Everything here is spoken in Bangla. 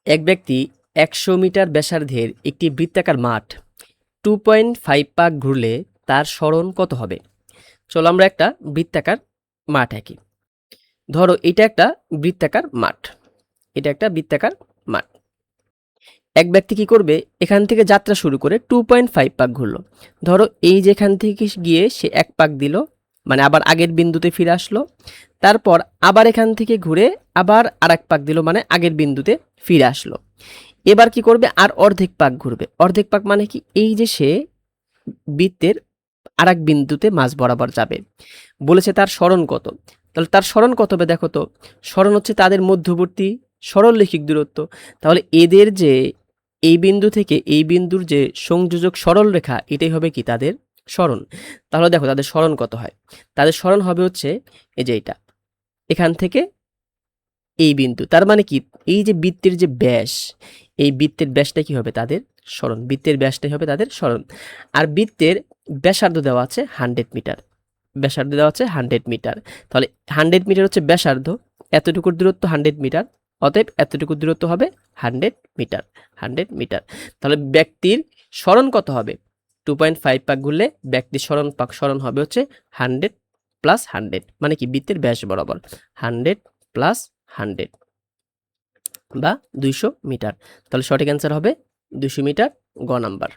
এক ব্যক্তি 100 মিটার ব্যাসার্ধের একটি বৃত্তাকার মাঠ 2.5 পাক ঘুরলে তার সরণ কত হবে? চলো আমরা একটা বৃত্তাকার মাঠ আঁকি। ধরো এটা একটা বৃত্তাকার মাঠ, এটা একটা বৃত্তাকার মাঠ। এক ব্যক্তি কি করবে, এখান থেকে যাত্রা শুরু করে 2.5 পাক ঘুরলো। ধরো এই যেখান থেকে গিয়ে সে 1 পাক দিল, মানে আবার আগের বিন্দুতে ফিরে আসলো। তারপর আবার এখান থেকে ঘুরে আবার আর 1 পাক দিল, মানে আগের বিন্দুতে ফিরে আসলো। এবার কি করবে, আর অর্ধেক পাক ঘুরবে। অর্ধেক পাক মানে কি, এই যে সে বৃত্তের আর এক বিন্দুতে মাঝ বরাবর যাবে। বলেছে তার সরণ কত, তাহলে তার সরণ কত হবে দেখো তো। সরণ হচ্ছে তাদের মধ্যবর্তী সরলরৈখিক দূরত্ব। তাহলে এদের যে এই বিন্দু থেকে এই বিন্দুর যে সংযোজক সরল রেখা, এটাই হবে কি তাদের সরণ। তাহলে দেখো তাদের সরণ কত হয়। তাদের সরণ হবে হচ্ছে এই যে এটা, এখান থেকে এই বিন্দু। তার মানে কি, এই যে বৃত্তের যে ব্যাস, এই বৃত্তের ব্যাসটা কি হবে তাদের সরণ। বৃত্তের ব্যাসটাই হবে তাদের সরণ। আর বৃত্তের ব্যাসার্ধ দেওয়া আছে 100 মিটার। ব্যাসার্ধ দেওয়া আছে 100 মিটার। তাহলে 100 মিটার হচ্ছে ব্যাসার্ধ, এতটুকুর দূরত্ব 100 মিটার। অতএব এতটুকু দূরত্ব হবে 100 মিটার। 100 মিটার। তাহলে ব্যক্তির সরণ কত হবে? 2.5 পাক ঘুরলে ব্যক্তির সরণ হবে হচ্ছে 100 প্লাস 100, মানে কি বৃত্তের ব্যাস বরাবর 100 প্লাস 100 বা 200 মিটার। তাহলে সঠিক অ্যান্সার হবে 200 মিটার, গ নাম্বার।